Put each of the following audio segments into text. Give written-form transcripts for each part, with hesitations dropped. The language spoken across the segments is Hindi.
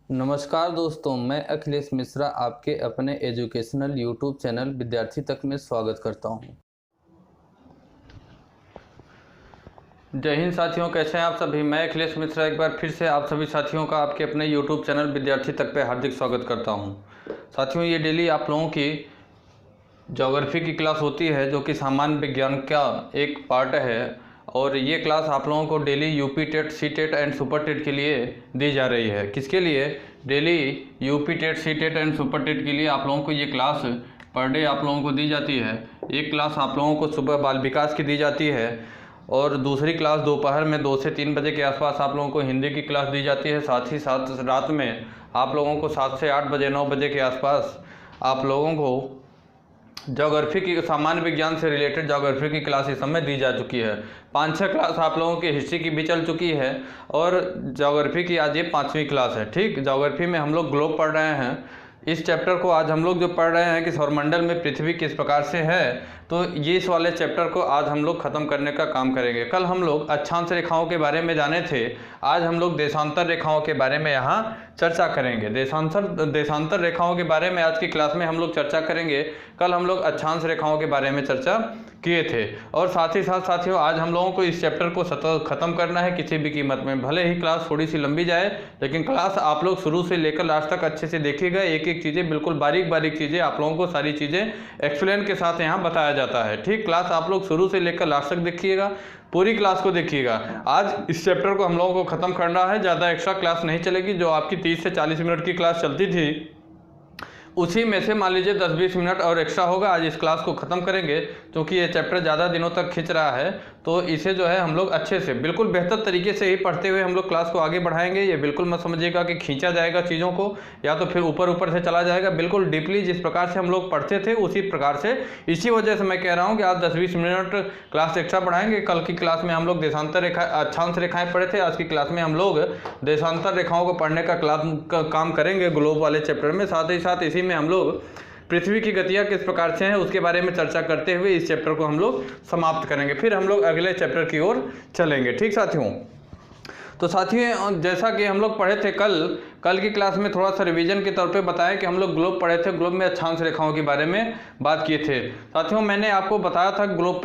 नमस्कार दोस्तों, मैं अखिलेश मिश्रा आपके अपने एजुकेशनल यूट्यूब चैनल विद्यार्थी तक में स्वागत करता हूं। जय हिंद साथियों, कैसे हैं आप सभी। मैं अखिलेश मिश्रा एक बार फिर से आप सभी साथियों का आपके अपने यूट्यूब चैनल विद्यार्थी तक पे हार्दिक स्वागत करता हूं। साथियों, ये डेली आप लोगों की ज्योग्राफी की क्लास होती है जो कि सामान्य विज्ञान का एक पार्ट है, और ये क्लास आप लोगों को daily UP TET, C TET and super TET के लिए दी जा रही है। किसके लिए? Daily UP TET, C TET and super TET के लिए आप लोगों को ये क्लास पर डे आप लोगों को दी जाती है। एक क्लास आप लोगों को सुबह बाल विकास की दी जाती है, और दूसरी क्लास दोपहर में 2 से 3 बजे के आसपास आप लोगों को हिंदी की क्लास दी जाती है। साथ ही साथ रात में आप लोगों को 7 से 8 बजे, 9 बजे के आसपास आप लोगों को ज्योग्राफी की, सामान्य विज्ञान से रिलेटेड ज्योग्राफी की क्लास इस समय दी जा चुकी है। 5-6 क्लास आप लोगों की हिस्ट्री की भी चल चुकी है, और ज्योग्राफी की आज ये 5वीं क्लास है। ठीक, ज्योग्राफी में हम लोग ग्लोब पढ़ रहे हैं। इस चैप्टर को आज हम लोग जो पढ़ रहे हैं कि सौरमंडल में पृथ्वी किस प्रकार से है, तो ये इस वाले चैप्टर को आज हम लोग ख़त्म करने का काम करेंगे। कल हम लोग अक्षांश रेखाओं के बारे में जाने थे, आज हम लोग देशांतर रेखाओं के बारे में यहाँ चर्चा करेंगे। देशांतर रेखाओं के बारे में आज की क्लास में हम लोग चर्चा करेंगे। कल हम लोग अक्षांश रेखाओं के बारे में चर्चा किए थे, और साथ ही साथ साथियों आज हम लोगों को इस चैप्टर को ख़त्म करना है किसी भी कीमत में। भले ही क्लास थोड़ी सी लंबी जाए, लेकिन क्लास आप लोग शुरू से लेकर लास्ट तक अच्छे से देखिएगा। एक एक चीज़ें, बिल्कुल बारीक बारीक चीज़ें आप लोगों को सारी चीज़ें एक्सप्लेन के साथ यहाँ बताया जाता है। ठीक, क्लास आप लोग शुरू से लेकर लास्ट तक देखिएगा, पूरी क्लास को देखिएगा। आज इस चैप्टर को हम लोगों को ख़त्म करना है, ज़्यादा एक्स्ट्रा क्लास नहीं चलेगी। जो आपकी 30 से 40 मिनट की क्लास चलती थी, उसी में से मान लीजिए 10-20 मिनट और एक्स्ट्रा होगा। आज इस क्लास को ख़त्म करेंगे, क्योंकि ये चैप्टर ज़्यादा दिनों तक खिंच रहा है, तो इसे जो है हम लोग अच्छे से, बिल्कुल बेहतर तरीके से ही पढ़ते हुए हम लोग क्लास को आगे बढ़ाएंगे। ये बिल्कुल मत समझिएगा कि खींचा जाएगा चीज़ों को, या तो फिर ऊपर ऊपर से चला जाएगा। बिल्कुल डीपली जिस प्रकार से हम लोग पढ़ते थे उसी प्रकार से, इसी वजह से मैं कह रहा हूँ कि आज 10-20 मिनट क्लास एक्स्ट्रा बढ़ाएंगे। कल की क्लास में हम लोग देशांतर रेखा, अक्षांश रेखाएँ पढ़े थे। आज की क्लास में हम लोग देशांतर रेखाओं को पढ़ने का काम करेंगे ग्लोब वाले चैप्टर में। साथ ही साथ इसी में हम लोग पृथ्वी की गतियाँ किस प्रकार से हैं उसके बारे में चर्चा करते हुए इस चैप्टर को हम लोग समाप्त करेंगे। फिर हम लोग अगले चैप्टर की ओर चलेंगे। ठीक साथियों, तो साथियों जैसा कि हम लोग पढ़े थे कल की क्लास में, थोड़ा सा रिवीजन के तौर पे बताया कि हम लोग ग्लोब पढ़े थे। ग्लोब में अक्षांश रेखाओं के बारे में बात किए थे। साथियों मैंने आपको बताया था ग्लोब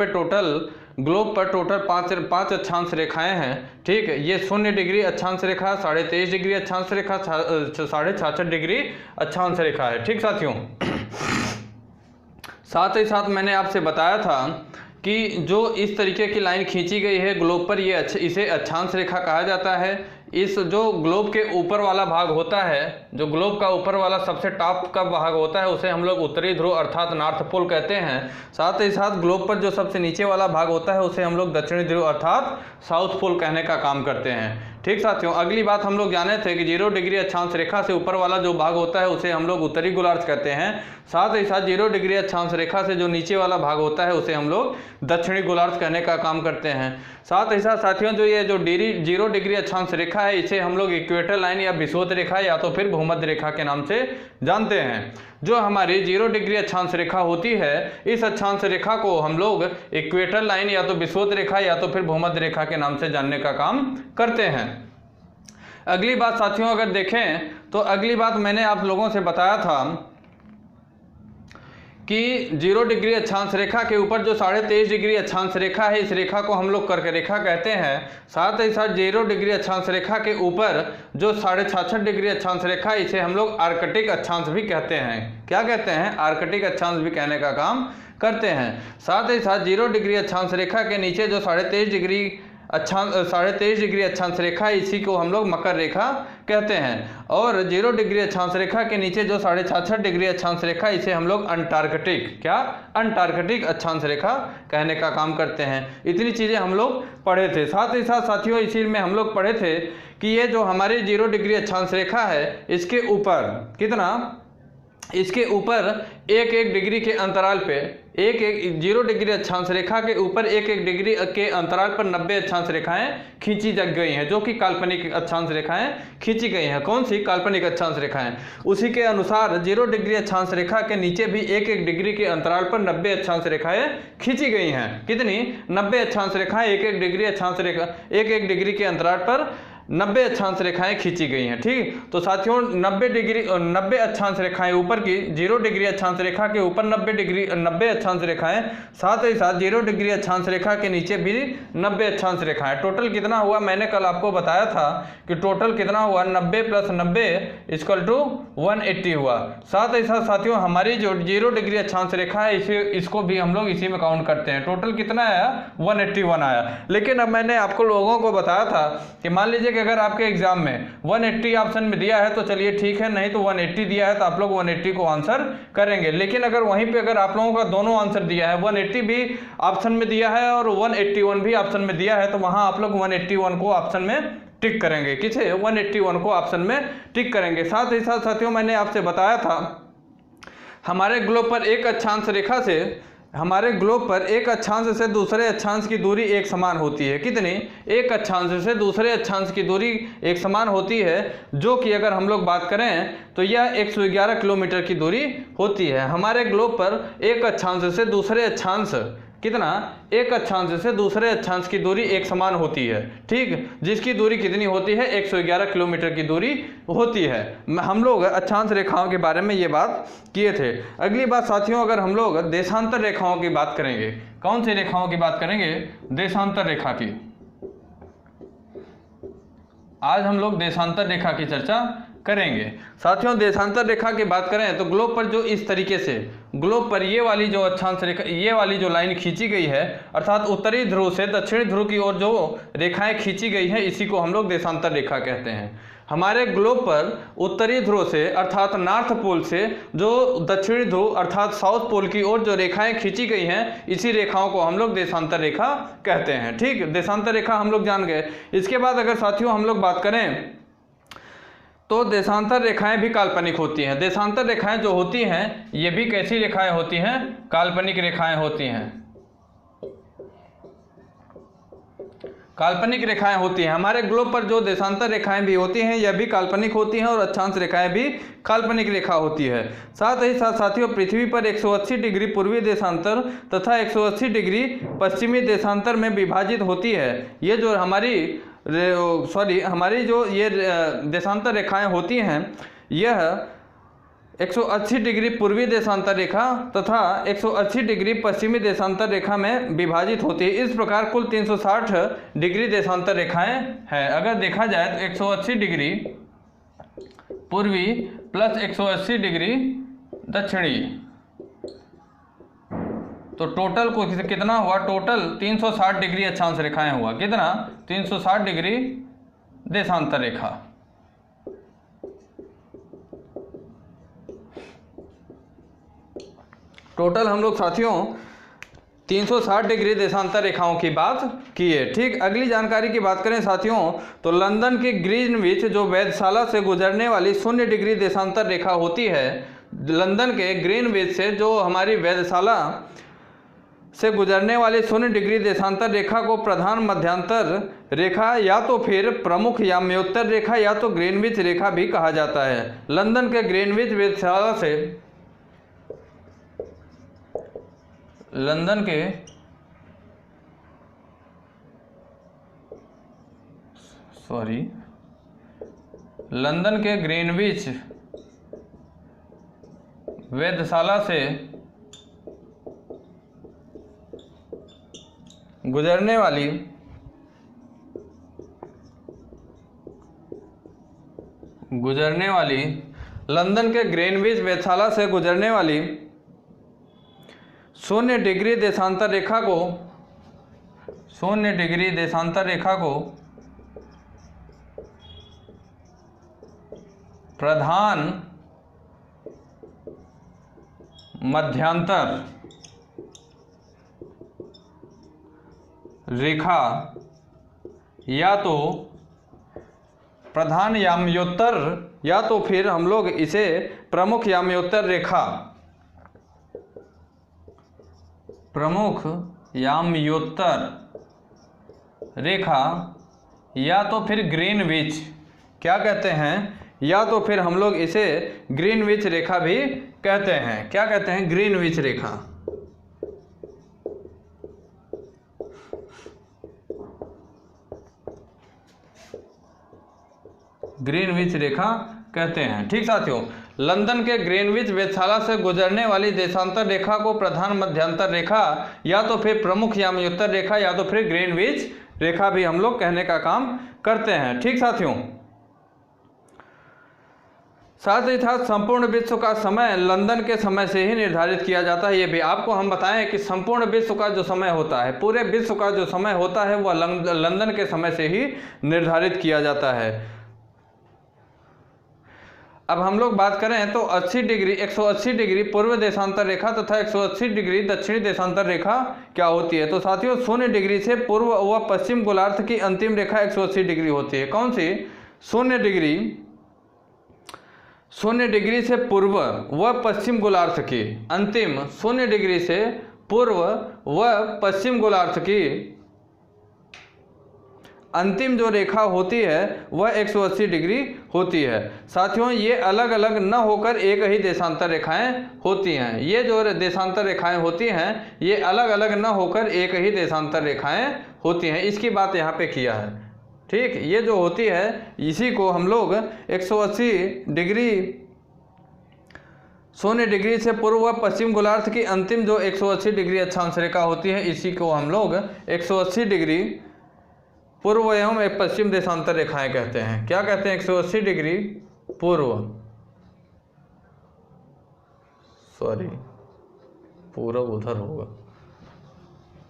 पर टोटल 5 अक्षांश रेखाएं हैं। ठीक है, ये 0 डिग्री अक्षांश रेखा, 23.5 डिग्री अक्षांश रेखा, 66.5 डिग्री अक्षांश रेखा है। ठीक साथियों, साथ ही साथ मैंने आपसे बताया था कि जो इस तरीके की लाइन खींची गई है ग्लोब पर, इसे अक्षांश रेखा कहा जाता है। इस जो ग्लोब के ऊपर वाला भाग होता है, जो ग्लोब का ऊपर वाला सबसे टॉप का भाग होता है, उसे हम लोग उत्तरी ध्रुव अर्थात नॉर्थ पोल कहते हैं। साथ ही साथ ग्लोब पर जो सबसे नीचे वाला भाग होता है उसे हम लोग दक्षिणी ध्रुव अर्थात साउथ पोल कहने का काम करते हैं। ठीक साथियों, अगली बात हम लोग जाने थे कि 0 डिग्री अक्षांश रेखा से ऊपर वाला जो भाग होता है उसे हम लोग उत्तरी गोलार्ध कहते हैं। साथ ही साथ 0 डिग्री अक्षांश रेखा से जो नीचे वाला भाग होता है उसे हम लोग दक्षिणी गोलार्ध कहने का काम करते हैं। साथ ही साथ साथियों जो ये जो 0 डिग्री अक्षांश रेखा है, इसे हम लोग इक्वेटर लाइन या विषुवत रेखा या तो फिर भूमध्य रेखा के नाम से जानते हैं। जो हमारी 0 डिग्री अक्षांश रेखा होती है, इस अक्षांश रेखा को हम लोग इक्वेटर लाइन या तो विषुवत रेखा या तो फिर भूमध्य रेखा के नाम से जानने का काम करते हैं। अगली बात साथियों अगर देखें तो अगली बात मैंने आप लोगों से बताया था कि 0 डिग्री अक्षांश रेखा के ऊपर जो 23.5 डिग्री अक्षांश रेखा है, इस रेखा को हम लोग कर्क रेखा कहते हैं। साथ ही साथ 0 डिग्री अक्षांश रेखा के ऊपर जो 66.5 डिग्री अक्षांश रेखा, इसे हम लोग आर्कटिक अक्षांश भी कहते हैं। क्या कहते हैं? आर्कटिक अक्षांश भी कहने का काम करते हैं। साथ ही साथ 0 डिग्री अक्षांश रेखा के नीचे जो 23.5 डिग्री अक्षांश रेखा, इसी को हम लोग मकर रेखा कहते हैं। और 0 डिग्री अक्षांश रेखा के नीचे जो 66.5 डिग्री अक्षांश रेखा, इसे हम लोग अंटार्कटिक अक्षांश रेखा कहने का काम करते हैं। इतनी चीज़ें हम लोग पढ़े थे। साथ ही साथ साथियों इसी में हम लोग पढ़े थे कि ये जो हमारी 0 डिग्री अक्षांश रेखा है, इसके ऊपर कितना, इसके ऊपर 1-1 डिग्री के अंतराल पे 0 डिग्री अक्षांश रेखा के ऊपर 1-1 डिग्री के अंतराल पर 90 अक्षांश रेखाएं खींची जा गई हैं, जो कि काल्पनिक अक्षांश रेखाएं खींची गई हैं। कौन सी? काल्पनिक अक्षांश रेखाएं। उसी के अनुसार 0 डिग्री अक्षांश रेखा के नीचे भी 1-1 डिग्री के अंतराल पर 90 अक्षांश रेखाएं खींची गई हैं। कितनी? 90 अक्षांश रेखाएं 1-1 डिग्री अक्षांश रेखा 1-1 डिग्री के अंतराल पर 90 अक्षांश रेखाएं खींची गई हैं। ठीक, तो साथियों 90 अक्षांश रेखाएं ऊपर की 0 डिग्री अक्षांश रेखा के ऊपर 90 अक्षांश रेखाएं, साथ ही साथ 0 डिग्री अक्षांश रेखा के नीचे भी 90 अक्षांश रेखाएं। टोटल कितना हुआ, मैंने कल आपको बताया था कि टोटल कितना हुआ, 90 + 90 = 180 हुआ। साथ ही साथ साथियों हमारी जो 0 डिग्री अक्षांश रेखा है इसको भी हम लोग इसी में काउंट करते हैं। टोटल कितना आया, 181 आया। लेकिन अब मैंने आपको लोगों को बताया था कि मान लीजिए कि अगर आपके एग्जाम में 180 ऑप्शन में दिया है तो चलिए ठीक है, नहीं तो 180 दिया है तो आप लोग 180 को आंसर करेंगे। लेकिन अगर वहीं पे अगर आप लोगों का दोनों आंसर दिया है, 180 भी ऑप्शन में दिया है और 181 भी ऑप्शन में दिया है, तो वहां आप लोग 181 को ऑप्शन में टिक करेंगे। किसे, 181 को ऑप्शन में टिक करेंगे। साथ ही साथ साथियों मैंने आपसे बताया था हमारे ग्लोब पर एक अक्षांश रेखा से दूसरे अक्षांश की दूरी एक समान होती है। कितनी, एक अक्षांश से दूसरे अक्षांश की दूरी एक समान होती है, जो कि अगर हम लोग बात करें तो यह 111 किलोमीटर की दूरी होती है। हमारे ग्लोब पर एक अक्षांश से दूसरे अक्षांश कितना, एक अक्षांश से दूसरे अक्षांश की दूरी एक समान होती है। ठीक, जिसकी दूरी कितनी होती है, 111 किलोमीटर की दूरी होती है। हम लोग अक्षांश रेखाओं के बारे में ये बात किए थे। अगली बात साथियों, अगर हम लोग देशांतर रेखाओं की बात करेंगे, कौन सी रेखाओं की बात करेंगे, देशांतर रेखा की। आज हम लोग देशांतर रेखा की चर्चा करेंगे। साथियों देशांतर रेखा की बात करें तो ग्लोब पर जो इस तरीके से ग्लोब पर ये वाली जो अक्षांश रेखा, ये वाली जो लाइन खींची गई है, अर्थात उत्तरी ध्रुव से दक्षिणी ध्रुव की ओर जो रेखाएं खींची गई हैं, इसी को हम लोग देशांतर रेखा कहते हैं। हमारे ग्लोब पर उत्तरी ध्रुव से अर्थात नॉर्थ पोल से जो दक्षिणी ध्रुव अर्थात साउथ पोल की ओर जो रेखाएं खींची गई हैं, इसी रेखाओं को हम लोग देशांतर रेखा कहते हैं। ठीक, देशांतर रेखा हम लोग जान गए। इसके बाद अगर साथियों हम लोग बात करें तो देशांतर रेखाएं भी काल्पनिक होती हैं। देशांतर रेखाएं जो होती हैं ये भी कैसी रेखाएं होती हैं, काल्पनिक रेखाएं होती हैं। काल्पनिक रेखाएं होती हैं। हमारे ग्लोब पर जो देशांतर रेखाएं भी होती हैं यह भी काल्पनिक होती हैं और अक्षांश रेखाएं भी काल्पनिक रेखा होती है। साथ ही साथ साथियों पृथ्वी पर 180 डिग्री पूर्वी देशांतर तथा 180 डिग्री पश्चिमी देशांतर में विभाजित होती है। ये जो हमारी जो ये देशांतर रेखाएं होती हैं, यह 180 डिग्री पूर्वी देशांतर रेखा तथा 180 डिग्री पश्चिमी देशांतर रेखा में विभाजित होती है। इस प्रकार कुल 360 डिग्री देशांतर रेखाएं हैं। अगर देखा जाए तो 180 डिग्री पूर्वी प्लस 180 डिग्री दक्षिणी, तो टोटल को कितना हुआ, टोटल 360 डिग्री अक्षांश रेखाएं हुआ। कितना, 360 डिग्री देशांतर रेखा। टोटल हम लोग साथियों 360 डिग्री देशांतर रेखाओं की बात की है। ठीक, अगली जानकारी की बात करें साथियों तो लंदन की ग्रीनविच जो वेधशाला से गुजरने वाली 0 डिग्री देशांतर रेखा होती है, लंदन के ग्रीनविच से जो हमारी वेधशाला से गुजरने वाली 0 डिग्री देशांतर रेखा को प्रधान मध्यांतर रेखा या तो फिर प्रमुख याम्योत्तर रेखा या तो ग्रीनविच रेखा भी कहा जाता है। लंदन के ग्रीनविच वेधशाला से लंदन के ग्रीनविच वेधशाला से गुजरने वाली लंदन के ग्रीनविच वेधशाला से गुजरने वाली 0 डिग्री देशांतर रेखा को प्रधान मध्यांतर रेखा या तो प्रधान याम्योत्तर या तो फिर हम लोग इसे प्रमुख याम्योत्तर रेखा या तो फिर ग्रीनविच क्या कहते हैं, या तो फिर हम लोग इसे ग्रीनविच रेखा भी कहते हैं। क्या कहते हैं, ग्रीनविच रेखा। ग्रीनविच रेखा कहते हैं। ठीक साथियों, लंदन के ग्रीनविच वेधशाला से गुजरने वाली देशांतर रेखा को प्रधान मध्यांतर रेखा या तो फिर प्रमुख यामयोत्तर रेखा या तो फिर ग्रीनविच रेखा भी हम लोग कहने का काम करते हैं। ठीक साथियों, साथ ही साथ संपूर्ण विश्व का समय लंदन के समय से ही निर्धारित किया जाता है। ये भी आपको हम बताएं कि संपूर्ण विश्व का जो समय होता है, पूरे विश्व का जो समय होता है वह लंदन के समय से ही निर्धारित किया जाता है। अब हम लोग बात करें तो 180 डिग्री पूर्व देशांतर रेखा तथा 180 डिग्री दक्षिणी देशांतर रेखा क्या होती है। तो साथियों, 0 डिग्री से पूर्व व पश्चिम गोलार्ध की अंतिम रेखा 180 डिग्री होती है। कौन सी? 0 डिग्री से पूर्व व पश्चिम गोलार्ध की अंतिम, 0 डिग्री से पूर्व व पश्चिम गोलार्ध की अंतिम जो रेखा होती है वह 180 डिग्री होती है। साथियों, ये अलग अलग न होकर एक ही देशांतर रेखाएं होती हैं। ये जो देशांतर रेखाएं होती हैं ये अलग अलग न होकर एक ही देशांतर रेखाएं होती हैं। इसकी बात यहाँ पे किया है। ठीक, ये जो होती है इसी को हम लोग 180 डिग्री, 0 डिग्री से पूर्व व पश्चिम गोलार्ध की अंतिम जो 180 डिग्री अक्षांश रेखा होती है इसी को हम लोग 180 डिग्री पूर्व एवं एक पश्चिम देशांतर रेखाएं कहते हैं। क्या कहते हैं? 180 डिग्री पूर्व, सॉरी पूर्व उधर होगा,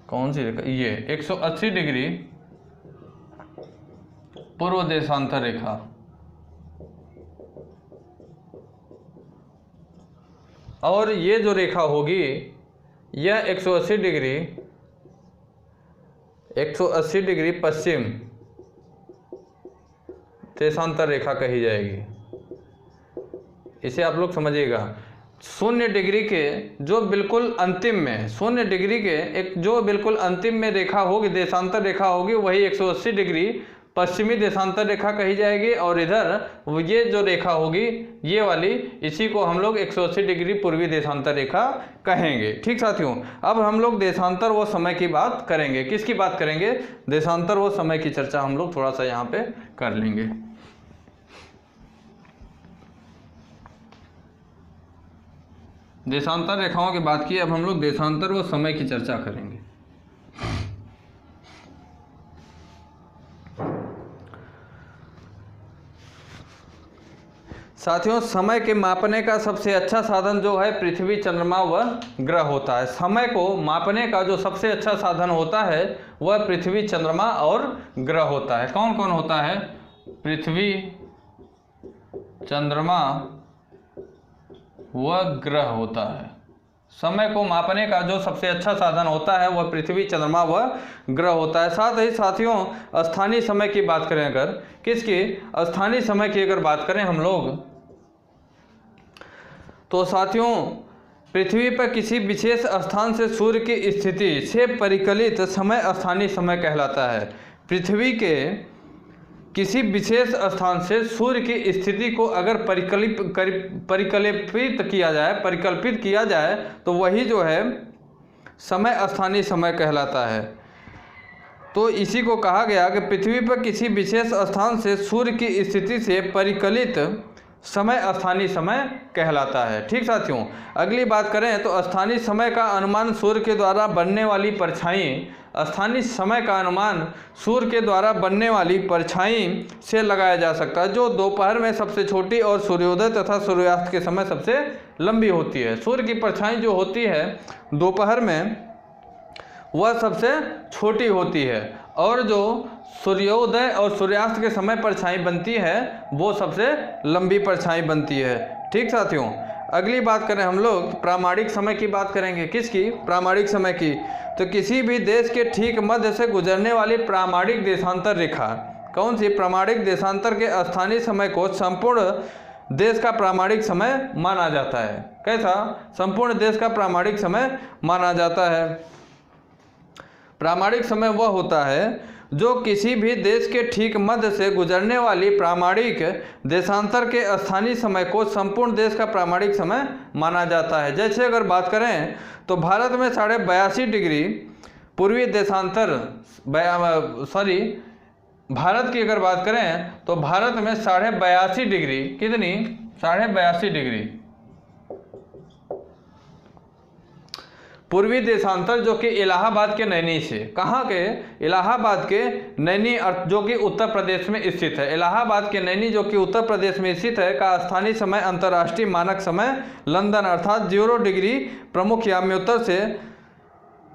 कौन सी रेखा? ये 180 डिग्री पूर्व देशांतर रेखा और ये जो रेखा होगी यह 180 डिग्री पश्चिम देशांतर रेखा कही जाएगी। इसे आप लोग समझिएगा। 0 डिग्री के जो बिल्कुल अंतिम में, 0 डिग्री के एक जो बिल्कुल अंतिम में रेखा होगी, देशांतर रेखा होगी, वही 180 डिग्री पश्चिमी देशांतर रेखा कही जाएगी। और इधर ये जो रेखा होगी ये वाली, इसी को हम लोग 180 डिग्री पूर्वी देशांतर रेखा कहेंगे। ठीक साथियों, अब हम लोग देशांतर व समय की बात करेंगे। किसकी बात करेंगे? देशांतर व समय की चर्चा हम लोग थोड़ा सा यहाँ पे कर लेंगे। देशांतर रेखाओं की बात की, अब हम लोग देशांतर व समय की चर्चा करेंगे। साथियों, समय के मापने का सबसे अच्छा साधन जो है पृथ्वी, चंद्रमा व ग्रह होता है। समय को मापने का जो सबसे अच्छा साधन होता है वह पृथ्वी, चंद्रमा और ग्रह होता है। कौन कौन होता है? पृथ्वी, चंद्रमा व ग्रह होता है। समय को मापने का जो सबसे अच्छा साधन होता है वह पृथ्वी, चंद्रमा व ग्रह होता है। साथ ही साथियों, स्थानीय समय की बात करें अगर, किसकी? स्थानीय समय की अगर बात करें हम लोग, तो साथियों पृथ्वी पर किसी विशेष स्थान से सूर्य की स्थिति से परिकलित समय स्थानीय समय कहलाता है। पृथ्वी के किसी विशेष स्थान से सूर्य की स्थिति को अगर परिकल्पित किया जाए तो वही जो है समय स्थानीय समय कहलाता है। तो इसी को कहा गया कि पृथ्वी पर किसी विशेष स्थान से सूर्य की स्थिति से परिकलित समय स्थानीय समय कहलाता है। ठीक साथियों, अगली बात करें तो स्थानीय समय का अनुमान सूर्य के द्वारा बनने वाली परछाई, स्थानीय समय का अनुमान सूर्य के द्वारा बनने वाली परछाई से लगाया जा सकता है, जो दोपहर में सबसे छोटी और सूर्योदय तथा सूर्यास्त के समय सबसे लंबी होती है। सूर्य की परछाई जो होती है दोपहर में वह सबसे छोटी होती है और जो सूर्योदय और सूर्यास्त के समय परछाई बनती है वो सबसे लंबी परछाई बनती है। ठीक साथियों, अगली बात करें हम लोग प्रामाणिक समय की बात करेंगे। किसकी? प्रामाणिक समय की। तो किसी भी देश के ठीक मध्य से गुजरने वाली प्रामाणिक देशांतर रेखा, कौन सी? प्रामाणिक देशांतर के स्थानीय समय को संपूर्ण देश का प्रामाणिक समय माना जाता है। कैसा? संपूर्ण देश का प्रामाणिक समय माना जाता है। प्रामाणिक समय वह होता है जो किसी भी देश के ठीक मध्य से गुजरने वाली प्रामाणिक देशांतर के स्थानीय समय को संपूर्ण देश का प्रामाणिक समय माना जाता है। जैसे अगर बात करें तो भारत में 82.5 डिग्री पूर्वी देशांतर भारत की अगर बात करें तो भारत में 82.5 डिग्री, कितनी 82.5 डिग्री पूर्वी देशांतर जो कि इलाहाबाद के नैनी से, कहाँ के, इलाहाबाद के नैनी जो कि उत्तर प्रदेश में स्थित है। इलाहाबाद के नैनी जो कि उत्तर प्रदेश में स्थित है का स्थानीय समय अंतर्राष्ट्रीय मानक समय लंदन अर्थात 0 डिग्री प्रमुख याम्योत्तर से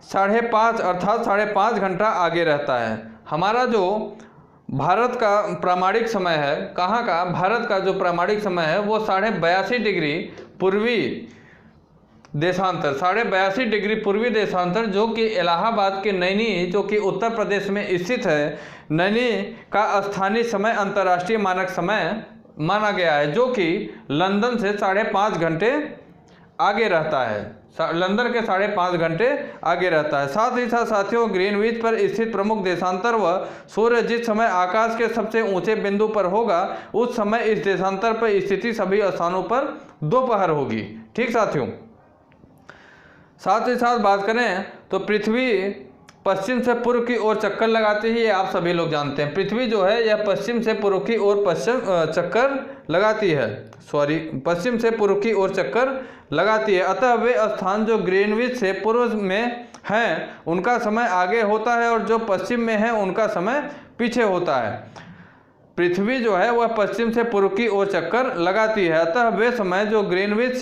5.5 अर्थात 5.5 घंटा आगे रहता है। हमारा जो भारत का प्रामाणिक समय है, कहाँ का, भारत का जो प्रामाणिक समय है वो 82.5 डिग्री पूर्वी देशांतर, 82.5 डिग्री पूर्वी देशांतर जो कि इलाहाबाद के नैनी जो कि उत्तर प्रदेश में स्थित है, नैनी का स्थानीय समय अंतर्राष्ट्रीय मानक समय माना गया है, जो कि लंदन से 5.5 घंटे आगे रहता है, लंदन के 5.5 घंटे आगे रहता है। साथ ही साथ साथियों, ग्रीनविच पर स्थित प्रमुख देशांतर व सूर्य जिस समय आकाश के सबसे ऊंचे बिंदु पर होगा उस समय इस देशांतर पर स्थिति सभी स्थानों पर दोपहर होगी। ठीक साथियों, साथ ही साथ बात करें तो पृथ्वी पश्चिम से पूर्व की ओर चक्कर लगाती है, ये आप सभी लोग जानते हैं। पृथ्वी जो है यह पश्चिम से पूर्व की ओर चक्कर लगाती है, पश्चिम से पूर्व की ओर चक्कर लगाती है। अतः वे स्थान जो ग्रीनविच से पूर्व में हैं उनका समय आगे होता है और जो पश्चिम में है उनका समय पीछे होता है। पृथ्वी जो है वह पश्चिम से पूर्व की ओर चक्कर लगाती है, अतः वे समय जो ग्रीनविच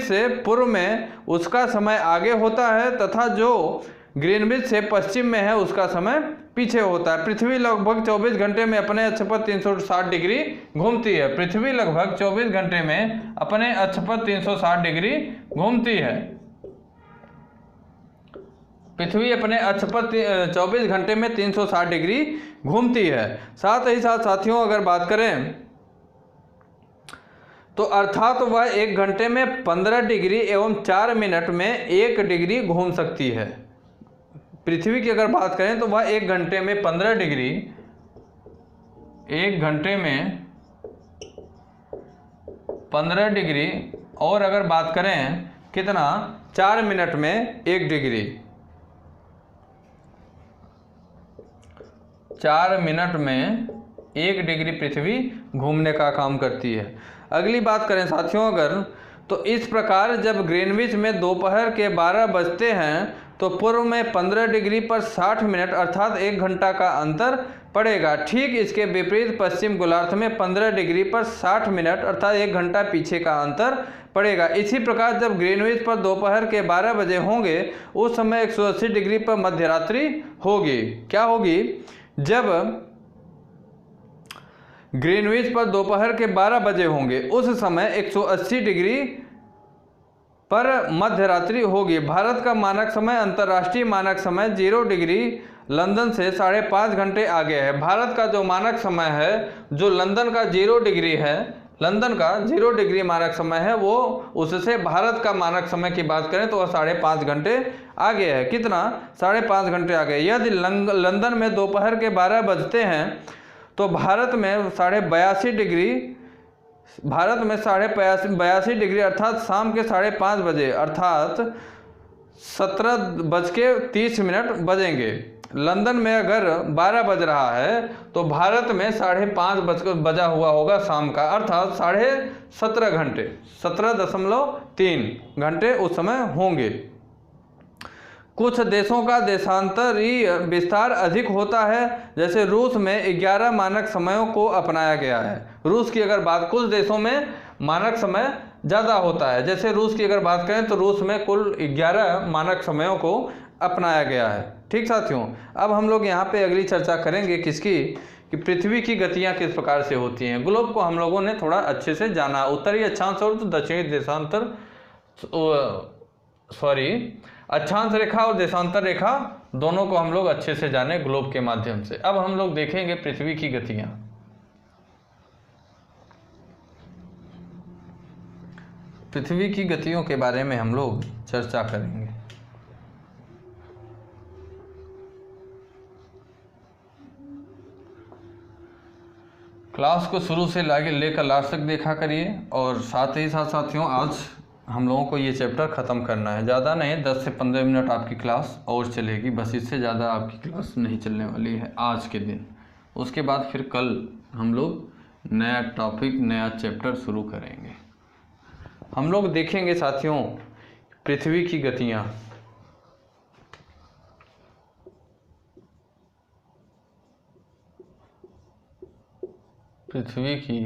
से पूर्व में उसका समय आगे होता है तथा जो ग्रीनविच से पश्चिम में है उसका समय पीछे होता है। पृथ्वी लगभग 24 घंटे में अपने अक्ष पर 360 डिग्री घूमती है। पृथ्वी लगभग 24 घंटे में अपने अक्ष पर 360 डिग्री घूमती है। पृथ्वी अपने अक्ष पर 24 घंटे में 360 डिग्री घूमती है। साथ ही साथ साथियों अगर बात करें तो अर्थात वह 1 घंटे में 15 डिग्री एवं 4 मिनट में 1 डिग्री घूम सकती है। पृथ्वी की अगर बात करें तो वह 1 घंटे में 15 डिग्री, 1 घंटे में 15 डिग्री और अगर बात करें कितना 4 मिनट में 1 डिग्री, 4 मिनट में 1 डिग्री पृथ्वी घूमने का काम करती है। अगली बात करें साथियों अगर तो इस प्रकार जब ग्रीनविच में दोपहर के 12 बजते हैं तो पूर्व में 15 डिग्री पर 60 मिनट अर्थात 1 घंटा का अंतर पड़ेगा। ठीक इसके विपरीत पश्चिम गोलार्ध में 15 डिग्री पर 60 मिनट अर्थात 1 घंटा पीछे का अंतर पड़ेगा। इसी प्रकार जब ग्रीनविच पर दोपहर के 12 बजे होंगे उस समय 180 डिग्री पर मध्यरात्रि होगी। क्या होगी? जब ग्रीनविच पर दोपहर के 12 बजे होंगे उस समय 180 डिग्री पर मध्यरात्रि होगी। भारत का मानक समय अंतर्राष्ट्रीय मानक समय 0 डिग्री लंदन से 5.5 घंटे आगे है। भारत का जो मानक समय है जो लंदन का 0 डिग्री है, लंदन का 0 डिग्री मानक समय है, वो उससे भारत का मानक समय की बात करें तो वह 5.5 घंटे आगे है। कितना? 5.5 घंटे आगे। यदि लंदन में दोपहर के 12 बजते हैं तो भारत में 82.5 डिग्री, भारत में 82.5 डिग्री अर्थात शाम के 5:30 बजे अर्थात 17:30 बजेंगे। लंदन में अगर 12 बज रहा है तो भारत में 5:30 बजा हुआ होगा शाम का, अर्थात 17.5 घंटे, 17.3 घंटे उस समय होंगे। कुछ देशों का देशांतरीय विस्तार अधिक होता है, जैसे रूस में 11 मानक समयों को अपनाया गया है। रूस की अगर बात, कुछ देशों में मानक समय ज़्यादा होता है, जैसे रूस की अगर बात करें तो रूस में कुल 11 मानक समयों को अपनाया गया है। ठीक साथियों, अब हम लोग यहाँ पे अगली चर्चा करेंगे किसकी, कि पृथ्वी की गतियाँ किस प्रकार से होती हैं। ग्लोब को हम लोगों ने थोड़ा अच्छे से जाना, उत्तरी अक्षांश और दक्षिणी देशांतर अक्षांश रेखा और देशांतर रेखा दोनों को हम लोग अच्छे से जाने ग्लोब के माध्यम से। अब हम लोग देखेंगे पृथ्वी की गतियां। पृथ्वी की गतियों के बारे में हम लोग चर्चा करेंगे। क्लास को शुरू से लेकर लास्ट तक देखा करिए और साथ ही साथ साथियों आज हम लोगों को ये चैप्टर ख़त्म करना है। ज़्यादा नहीं, 10 से 15 मिनट आपकी क्लास और चलेगी, बस इससे ज़्यादा आपकी क्लास नहीं चलने वाली है आज के दिन। उसके बाद फिर कल हम लोग नया टॉपिक, नया चैप्टर शुरू करेंगे। हम लोग देखेंगे साथियों पृथ्वी की गतियाँ। पृथ्वी की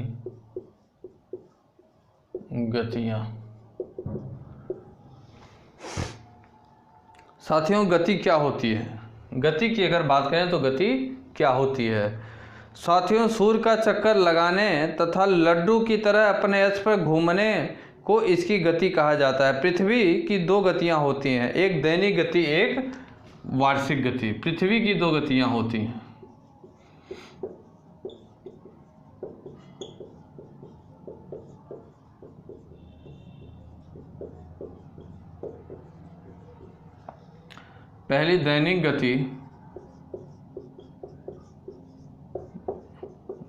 गतियाँ। साथियों गति क्या होती है? गति की अगर बात करें तो गति क्या होती है? साथियों सूर्य का चक्कर लगाने तथा लड्डू की तरह अपने अक्ष पर घूमने को इसकी गति कहा जाता है। पृथ्वी की दो गतियां होती हैं, एक दैनिक गति, एक वार्षिक गति। पृथ्वी की दो गतियां होती हैं। पहली दैनिक गति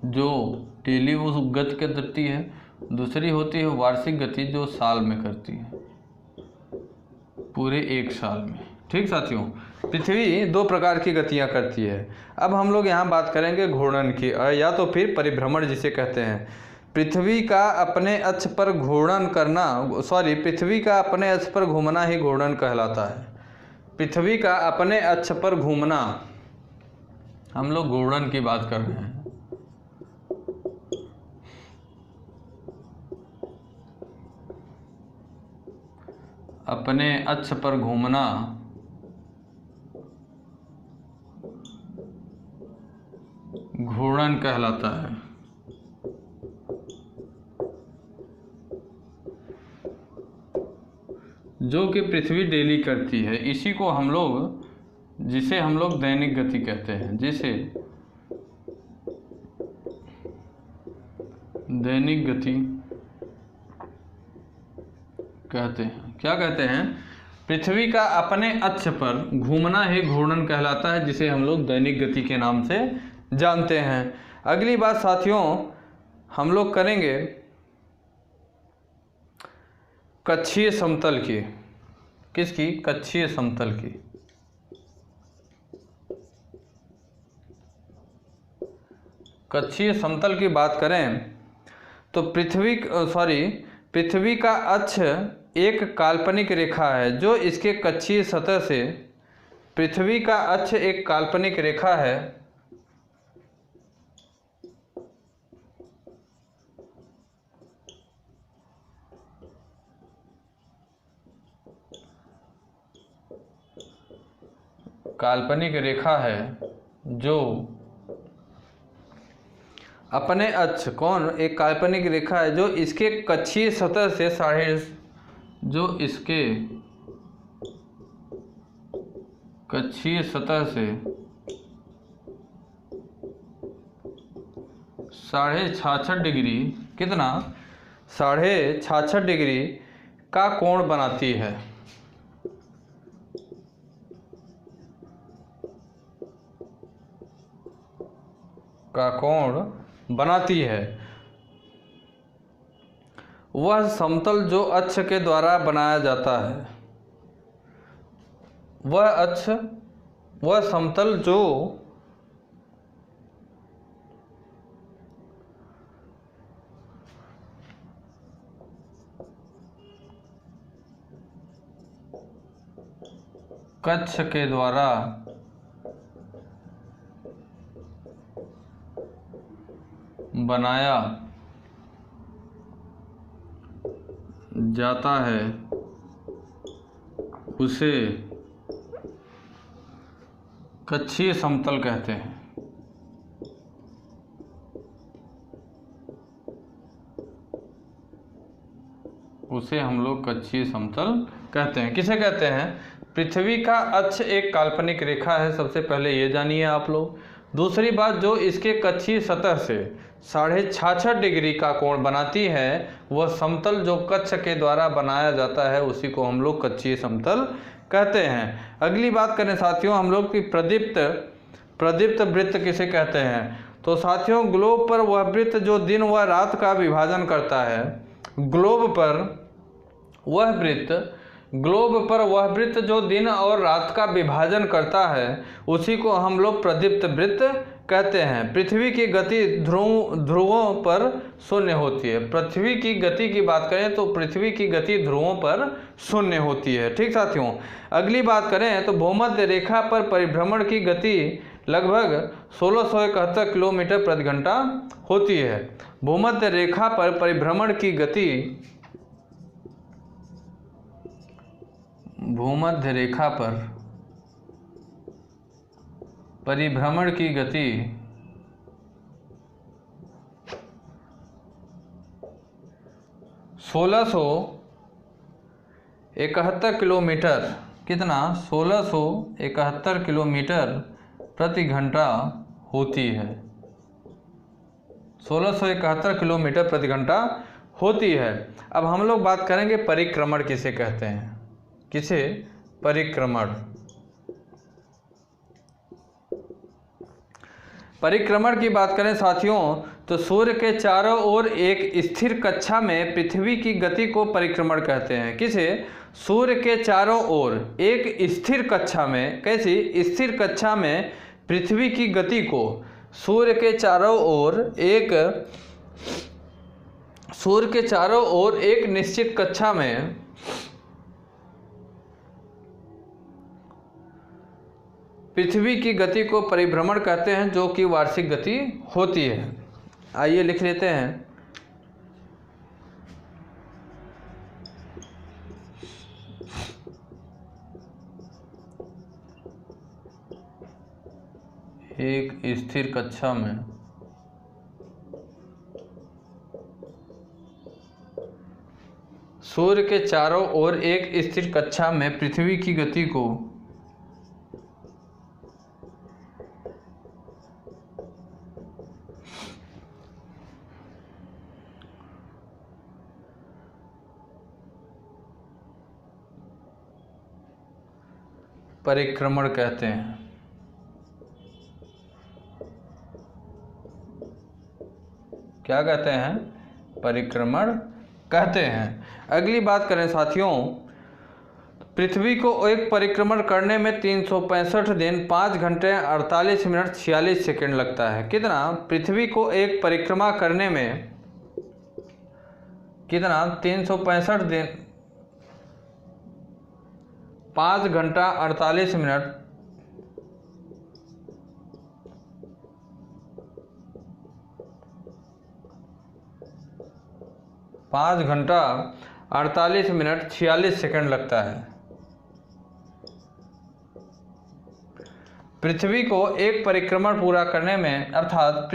जो डेली उस गति करती है, दूसरी होती है वार्षिक गति जो साल में करती है, पूरे एक साल में। ठीक साथियों, पृथ्वी दो प्रकार की गतियां करती है। अब हम लोग यहाँ बात करेंगे घूर्णन की, या तो फिर परिभ्रमण जिसे कहते हैं। पृथ्वी का अपने अक्ष पर घूर्णन करना, पृथ्वी का अपने अक्ष पर घूमना ही घूर्णन कहलाता है। पृथ्वी का अपने अक्ष पर घूमना, हम लोग घूर्णन की बात कर रहे हैं। अपने अक्ष पर घूमना घूर्णन कहलाता है। जो कि पृथ्वी डेली करती है, इसी को हम लोग, जिसे हम लोग दैनिक गति कहते हैं, जिसे दैनिक गति कहते हैं। क्या कहते हैं? पृथ्वी का अपने अक्ष पर घूमना ही घूर्णन कहलाता है, जिसे हम लोग दैनिक गति के नाम से जानते हैं। अगली बात साथियों हम लोग करेंगे कक्षीय समतल की। किसकी? कक्षीय समतल की। कक्षीय समतल की बात करें तो पृथ्वी का अक्ष एक काल्पनिक रेखा है जो इसके कक्षीय सतह से, पृथ्वी का अक्ष एक काल्पनिक रेखा है जो अपने अक्ष, एक काल्पनिक रेखा है जो इसके कक्षीय सतह से साढ़े 66 डिग्री, कितना? 66.5 डिग्री का कोण बनाती है। वह समतल जो अक्ष के द्वारा बनाया जाता है, वह समतल जो कक्ष के द्वारा बनाया जाता है उसे कक्षीय समतल कहते हैं। उसे हम लोग कक्षीय समतल कहते हैं। किसे कहते हैं? पृथ्वी का अक्ष एक काल्पनिक रेखा है, सबसे पहले ये जानिए आप लोग। दूसरी बात, जो इसके कक्षीय सतह से 66.5 डिग्री का कोण बनाती है, वह समतल जो कक्ष के द्वारा बनाया जाता है उसी को हम लोग कक्षीय समतल कहते हैं। अगली बात करें साथियों हम लोग की प्रदीप्त वृत्त किसे कहते हैं? तो साथियों ग्लोब पर वह वृत्त जो दिन व रात का विभाजन करता है, ग्लोब पर वह वृत्त, ग्लोब पर वह वृत्त जो दिन और रात का विभाजन करता है उसी को हम लोग प्रदीप्त वृत्त कहते हैं। पृथ्वी की गति ध्रुवों पर शून्य होती है। पृथ्वी की गति की बात करें तो पृथ्वी की गति ध्रुवों पर शून्य होती है। ठीक साथियों, अगली बात करें तो भूमध्य रेखा पर परिभ्रमण की गति लगभग 1671 किलोमीटर प्रति घंटा होती है। भूमध्य रेखा पर परिभ्रमण की गति, भूमध्य रेखा पर परिभ्रमण की गति 1671 किलोमीटर, कितना 1671 किलोमीटर प्रति घंटा होती है। 1671 किलोमीटर प्रति घंटा होती है। अब हम लोग बात करेंगे परिक्रमण किसे कहते हैं। किसे? परिक्रमण। परिक्रमण की बात करें साथियों तो सूर्य के चारों ओर एक स्थिर कक्षा में पृथ्वी की गति को परिक्रमण कहते हैं। किसे? सूर्य के चारों ओर एक स्थिर कक्षा में, कैसी स्थिर कक्षा में पृथ्वी की गति को, सूर्य के चारों ओर एक निश्चित कक्षा में पृथ्वी की गति को परिभ्रमण कहते हैं, जो कि वार्षिक गति होती है। आइए लिख लेते हैं। एक स्थिर कक्षा में सूर्य के चारों ओर एक स्थिर कक्षा में पृथ्वी की गति को परिक्रमण कहते हैं। क्या कहते हैं? परिक्रमण कहते हैं। अगली बात करें साथियों, पृथ्वी को एक परिक्रमण करने में 365 दिन 5 घंटे 48 मिनट 46 सेकंड लगता है। कितना? पृथ्वी को एक परिक्रमा करने में कितना? 365 दिन 5 घंटा 48 मिनट 5 घंटा 48 मिनट 46 सेकंड लगता है। पृथ्वी को एक परिक्रमण पूरा करने में, अर्थात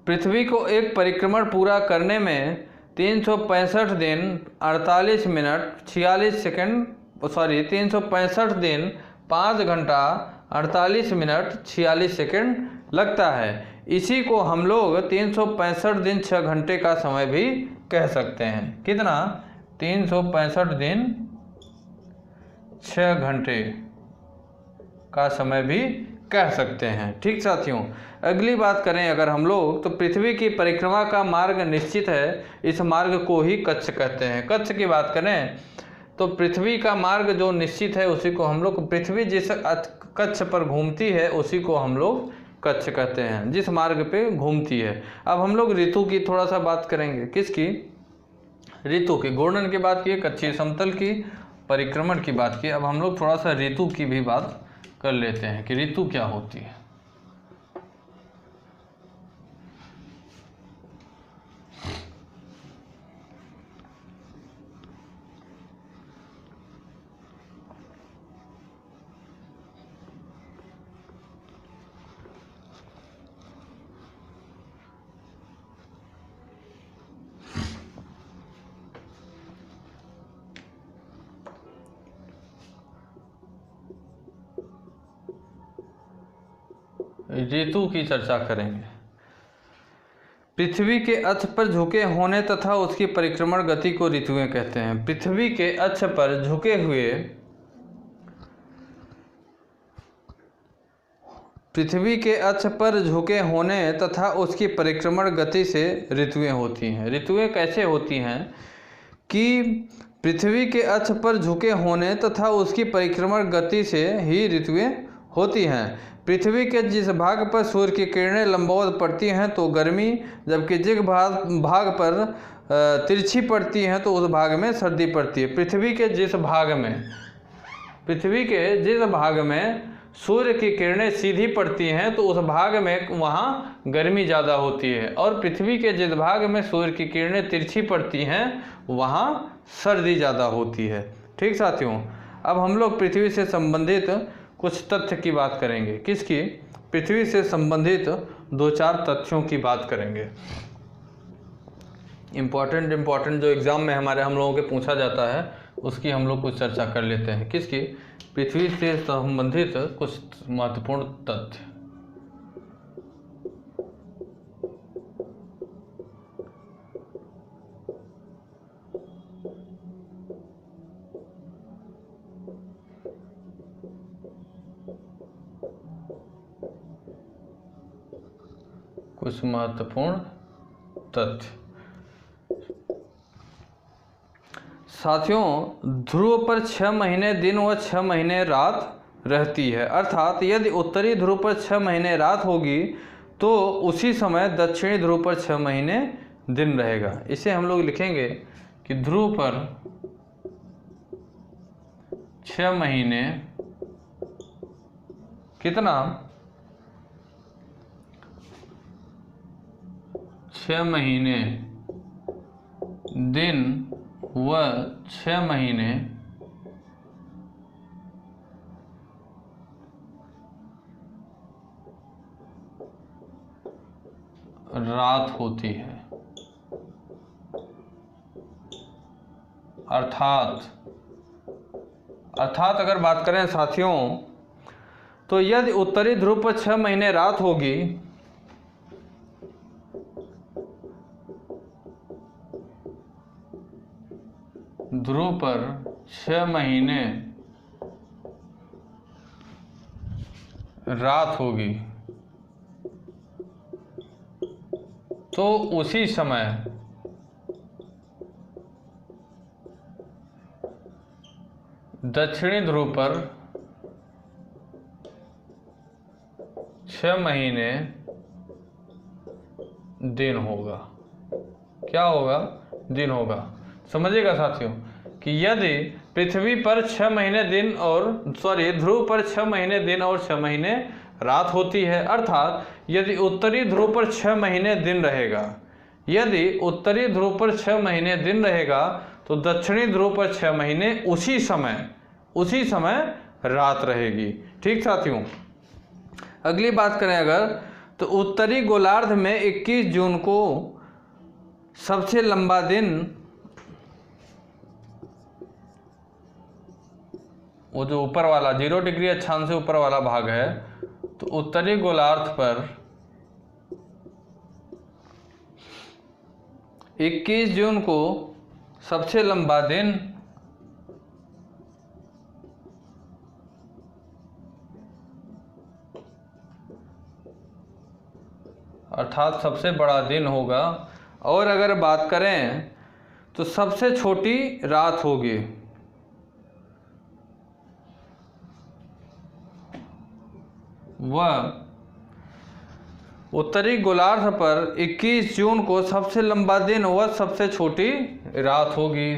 पृथ्वी को एक परिक्रमण पूरा करने में 365 दिन 48 मिनट 46 सेकंड 365 दिन 5 घंटा 48 मिनट 46 सेकंड लगता है। इसी को हम लोग 365 दिन 6 घंटे का समय भी कह सकते हैं। कितना? 365 दिन 6 घंटे का समय भी कह सकते हैं। ठीक साथियों, अगली बात करें अगर हम लोग तो पृथ्वी की परिक्रमा का मार्ग निश्चित है। इस मार्ग को ही कक्ष कहते हैं। कक्ष की बात करें तो पृथ्वी का मार्ग जो निश्चित है उसी को हम लोग, पृथ्वी जिस कक्ष पर घूमती है उसी को हम लोग कक्ष कहते हैं, जिस मार्ग पे घूमती है। अब हम लोग ऋतु की थोड़ा सा बात करेंगे। किसकी? ऋतु की। घूर्णन की बात की, कक्षीय समतल की, परिक्रमण की बात की। अब हम लोग थोड़ा सा ऋतु की भी बात कर लेते हैं कि ऋतु क्या होती है। ऋतु की चर्चा करेंगे। पृथ्वी के अक्ष पर झुके होने तथा उसकी परिक्रमण गति को ऋतुएं कहते हैं। पृथ्वी के अक्ष पर झुके हुए पृथ्वी के अक्ष पर झुके होने तथा उसकी परिक्रमण गति से ऋतुएं होती हैं। ऋतुएं कैसे होती हैं कि पृथ्वी के अक्ष पर झुके होने तथा उसकी परिक्रमण गति से ही ऋतुएं होती हैं। पृथ्वी के जिस भाग पर सूर्य की किरणें लंबवत पड़ती हैं तो गर्मी, जबकि जिस भाग पर तिरछी पड़ती हैं तो उस भाग में सर्दी पड़ती है। पृथ्वी के जिस भाग में सूर्य की किरणें सीधी पड़ती हैं तो उस भाग में वहाँ गर्मी ज़्यादा होती है, और पृथ्वी के जिस भाग में सूर्य की किरणें तिरछी पड़ती हैं वहाँ सर्दी ज़्यादा होती है। ठीक साथियों, अब हम लोग पृथ्वी से संबंधित कुछ तथ्य की बात करेंगे। किसकी? पृथ्वी से संबंधित 2-4 तथ्यों की बात करेंगे। इम्पॉर्टेंट जो एग्ज़ाम में हम लोगों के पूछा जाता है उसकी हम लोग कुछ चर्चा कर लेते हैं। किसकी? पृथ्वी से संबंधित कुछ महत्वपूर्ण तथ्य। कुछ महत्वपूर्ण तथ्य। साथियों, ध्रुव पर 6 महीने दिन व 6 महीने रात रहती है, अर्थात यदि उत्तरी ध्रुव पर 6 महीने रात होगी तो उसी समय दक्षिणी ध्रुव पर 6 महीने दिन रहेगा। इसे हम लोग लिखेंगे कि ध्रुव पर 6 महीने कितना? 6 महीने दिन व 6 महीने रात होती है। अर्थात अगर बात करें साथियों तो यदि उत्तरी ध्रुव पर 6 महीने रात होगी ध्रुव पर 6 महीने रात होगी तो उसी समय दक्षिणी ध्रुव पर 6 महीने दिन होगा। क्या होगा? दिन होगा। समझिएगा साथियों कि यदि पृथ्वी पर 6 महीने दिन ध्रुव पर 6 महीने दिन और 6 महीने रात होती है, अर्थात यदि उत्तरी ध्रुव पर 6 महीने दिन रहेगा, यदि उत्तरी ध्रुव पर 6 महीने दिन रहेगा तो दक्षिणी ध्रुव पर 6 महीने उसी समय रात रहेगी। ठीक साथियों, अगली बात करें अगर तो उत्तरी गोलार्ध में 21 जून को सबसे लंबा दिन, वो जो ऊपर वाला 0 डिग्री अक्षांश से ऊपर वाला भाग है, तो उत्तरी गोलार्ध पर 21 जून को सबसे लंबा दिन अर्थात सबसे बड़ा दिन होगा। और अगर बात करें तो सबसे छोटी रात होगी। वह उत्तरी गोलार्ध पर 21 जून को सबसे लंबा दिन व सबसे छोटी रात होगी।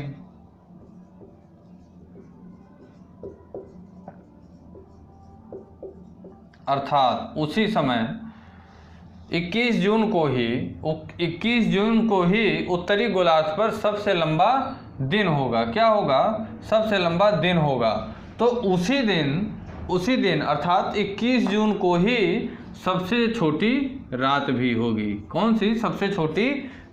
अर्थात उसी समय 21 जून को ही उत्तरी गोलार्ध पर सबसे लंबा दिन होगा। क्या होगा? सबसे लंबा दिन होगा। तो उसी दिन अर्थात 21 जून को ही सबसे छोटी रात भी होगी। कौन सी? सबसे छोटी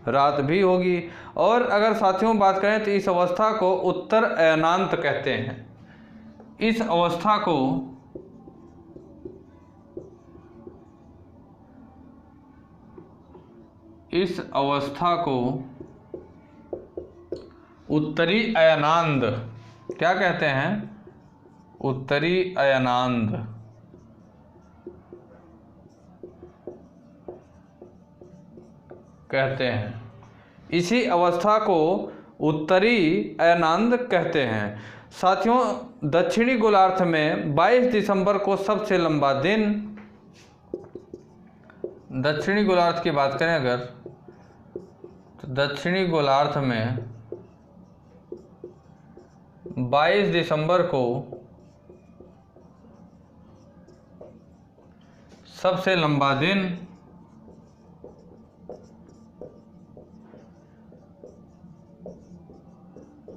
रात भी होगी। और अगर साथियों बात करें तो इस अवस्था को उत्तर अयनांत कहते हैं। इस अवस्था को उत्तरी अयनांद क्या कहते हैं? उत्तरी अयनांद कहते हैं। इसी अवस्था को उत्तरी अयनांद कहते हैं। साथियों, दक्षिणी गोलार्ध में 22 दिसंबर को सबसे लंबा दिन, दक्षिणी गोलार्ध की बात करें अगर, तो दक्षिणी गोलार्ध में 22 दिसंबर को सबसे लंबा दिन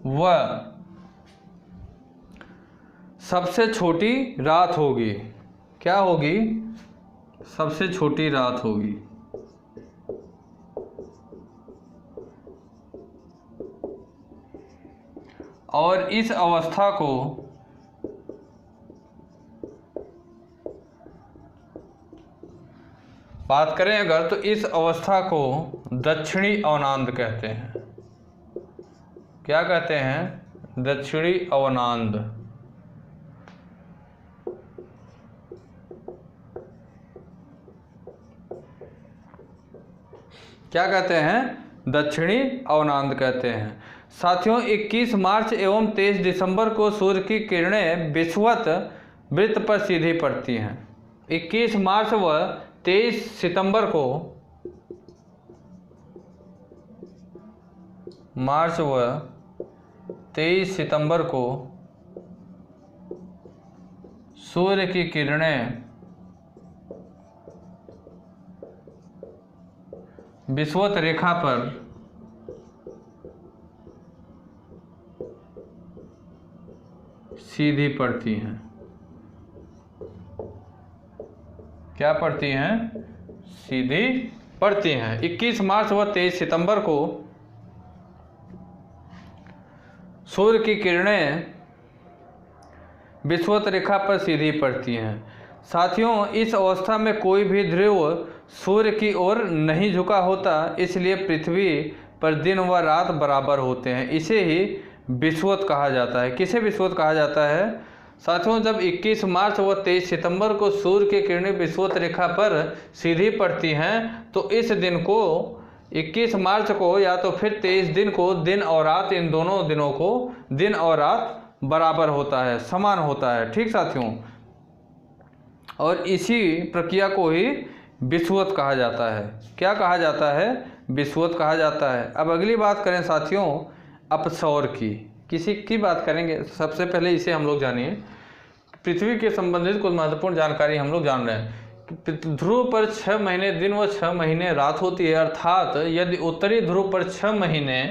व सबसे छोटी रात होगी। क्या होगी? सबसे छोटी रात होगी। और इस अवस्था को बात करें अगर, तो इस अवस्था को दक्षिणी अवनांद कहते हैं। क्या कहते हैं? दक्षिणी अवनांद। क्या कहते हैं? दक्षिणी अवनांद कहते हैं। साथियों, 21 मार्च एवं 23 दिसंबर को सूर्य की किरणें विषुवत वृत्त पर सीधी पड़ती हैं। 21 मार्च व 23 सितंबर को, मार्च व 23 सितंबर को सूर्य की किरणें विषुवत रेखा पर सीधी पड़ती हैं। क्या पड़ती हैं? सीधी पड़ती हैं। 21 मार्च व 23 सितंबर को सूर्य की किरणें विषुवत रेखा पर सीधी पड़ती हैं। साथियों, इस अवस्था में कोई भी ध्रुव सूर्य की ओर नहीं झुका होता, इसलिए पृथ्वी पर दिन व रात बराबर होते हैं। इसे ही विषुवत कहा जाता है। किसे विषुवत कहा जाता है? साथियों, जब 21 मार्च व 23 सितंबर को सूर्य की किरणें विषुवत रेखा पर सीधी पड़ती हैं, तो इस दिन को 21 मार्च को या तो फिर 23 दिन को, दिन और रात, इन दोनों दिनों को दिन और रात बराबर होता है, समान होता है। ठीक साथियों, और इसी प्रक्रिया को ही विषुवत कहा जाता है। क्या कहा जाता है? विषुवत कहा जाता है। अब अगली बात करें साथियों अपसौर की। किसी की बात करेंगे, सबसे पहले इसे हम लोग जानिए। पृथ्वी के संबंधित कुछ महत्वपूर्ण जानकारी हम लोग जान रहे हैं। ध्रुव पर 6 महीने दिन व 6 महीने रात होती है, अर्थात यदि उत्तरी ध्रुव पर 6 महीने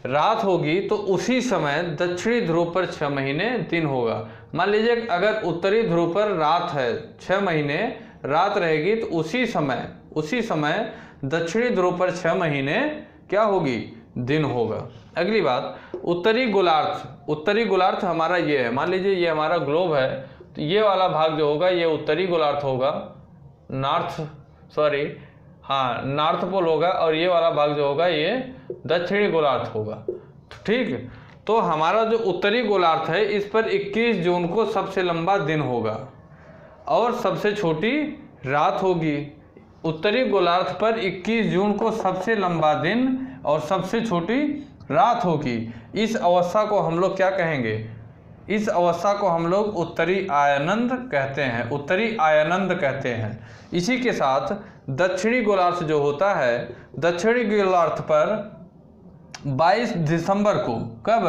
रात होगी तो उसी समय दक्षिणी ध्रुव पर 6 महीने दिन होगा। मान लीजिए अगर उत्तरी ध्रुव पर रात है, 6 महीने रात रहेगी, तो उसी समय दक्षिणी ध्रुव पर 6 महीने क्या होगी? दिन होगा। अगली बात, उत्तरी गोलार्ध हमारा ये है। मान लीजिए ये हमारा ग्लोब है, तो ये वाला भाग जो होगा ये उत्तरी गोलार्ध होगा, नॉर्थ पोल होगा, और ये वाला भाग जो होगा ये दक्षिणी गोलार्ध होगा। ठीक, तो हमारा जो उत्तरी गोलार्ध है इस पर 21 जून को सबसे लंबा दिन होगा और सबसे छोटी रात होगी। उत्तरी गोलार्ध पर 21 जून को सबसे लंबा दिन और सबसे छोटी रात होगी। इस अवस्था को हम लोग क्या कहेंगे? इस अवस्था को हम लोग उत्तरी आयनंद कहते हैं। उत्तरी आयनंद कहते हैं। इसी के साथ दक्षिणी गोलार्ध जो होता है, दक्षिणी गोलार्ध पर 22 दिसंबर को, कब?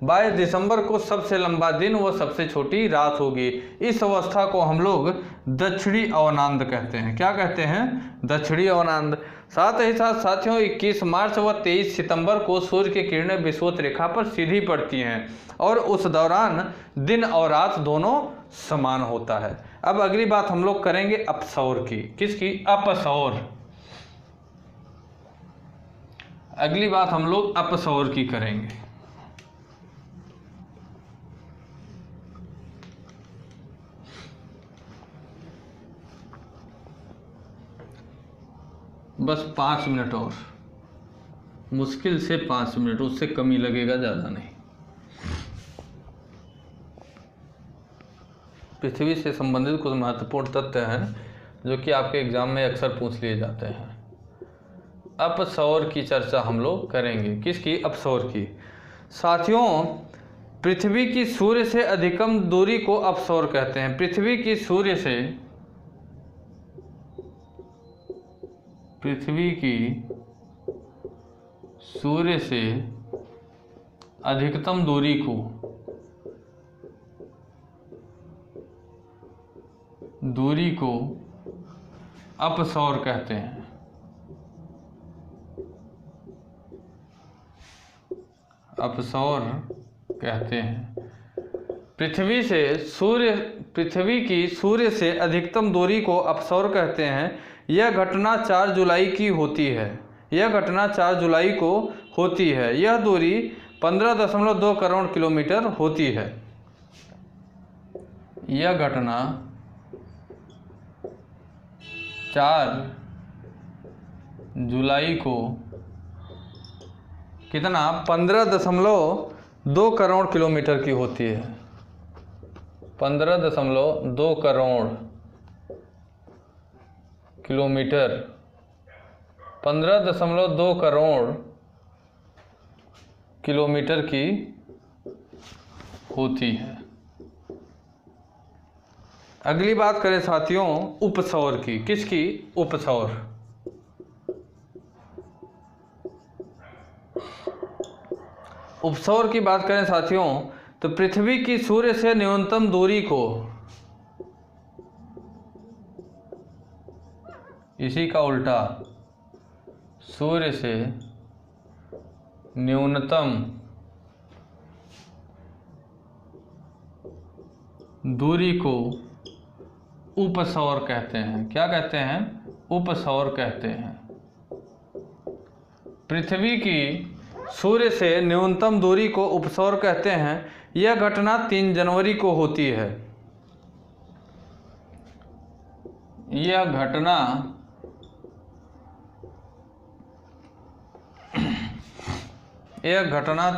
22 दिसंबर को सबसे लंबा दिन व सबसे छोटी रात होगी। इस अवस्था को हम लोग दक्षिणी अवनांद कहते हैं। क्या कहते हैं? दक्षिणी अवनांद। साथ ही साथ साथियों 21 मार्च व 23 सितंबर को सूर्य की किरणें विषुवत रेखा पर सीधी पड़ती हैं और उस दौरान दिन और रात दोनों समान होता है। अब अगली बात हम लोग करेंगे अपसौर की। किसकी? अपसौर। अगली बात हम लोग अपसौर की करेंगे। बस 5 मिनट और, मुश्किल से 5 मिनट, उससे कम ही लगेगा, ज़्यादा नहीं। पृथ्वी से संबंधित कुछ महत्वपूर्ण तथ्य हैं जो कि आपके एग्जाम में अक्सर पूछ लिए जाते हैं। अपसौर की चर्चा हम लोग करेंगे। किसकी? अपसौर की। साथियों, पृथ्वी की सूर्य से अधिकतम दूरी को अपसौर कहते हैं। पृथ्वी की सूर्य से अधिकतम दूरी को अपसौर कहते हैं। अपसौर कहते हैं। पृथ्वी की सूर्य से अधिकतम दूरी को अपसौर कहते हैं। यह घटना 4 जुलाई की होती है। यह घटना 4 जुलाई को होती है। यह दूरी 15.2 करोड़ किलोमीटर होती है। यह घटना 4 जुलाई को कितना? 15.2 करोड़ किलोमीटर की होती है। 15.2 करोड़ किलोमीटर, 15.2 करोड़ किलोमीटर की होती है। अगली बात करें साथियों उपसौर की। किसकी? उपसौर। उपसौर की बात करें साथियों तो पृथ्वी की सूर्य से न्यूनतम दूरी को, इसी का उल्टा, सूर्य से न्यूनतम दूरी को उपसौर कहते हैं। क्या कहते हैं? उपसौर कहते हैं। पृथ्वी की सूर्य से न्यूनतम दूरी को उपसौर कहते हैं। यह घटना 3 जनवरी को होती है। यह घटना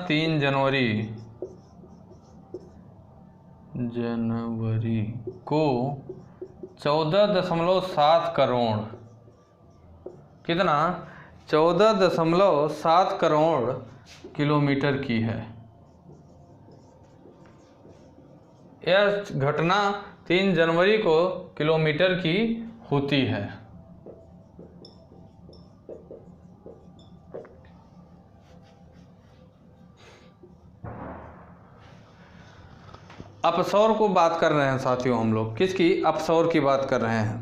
3 जनवरी को 14.7 करोड़, कितना? 14.7 करोड़ किलोमीटर की है। यह घटना 3 जनवरी को किलोमीटर की होती है। अपसौर को बात कर रहे हैं साथियों हम लोग। किसकी? अपसौर की बात कर रहे हैं।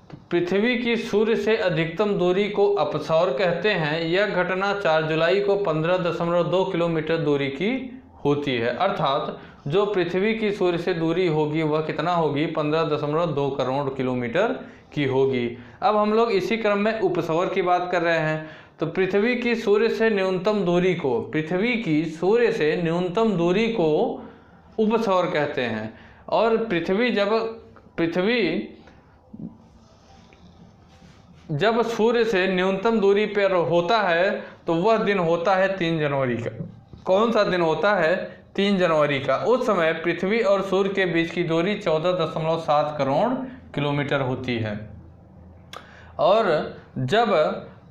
तो पृथ्वी की सूर्य से अधिकतम दूरी को अपसौर कहते हैं। यह घटना 4 जुलाई को 15.2 किलोमीटर दूरी की होती है। अर्थात जो पृथ्वी की सूर्य से दूरी होगी वह कितना होगी? 15.2 करोड़ किलोमीटर की होगी। अब हम लोग इसी क्रम में उपसौर की बात कर रहे हैं। तो पृथ्वी की सूर्य से न्यूनतम दूरी को, पृथ्वी की सूर्य से न्यूनतम दूरी को उपसौर कहते हैं। और पृथ्वी जब सूर्य से न्यूनतम दूरी पर होता है तो वह दिन होता है 3 जनवरी का। कौन सा दिन होता है? 3 जनवरी का। उस समय पृथ्वी और सूर्य के बीच की दूरी 14.7 करोड़ किलोमीटर होती है। और जब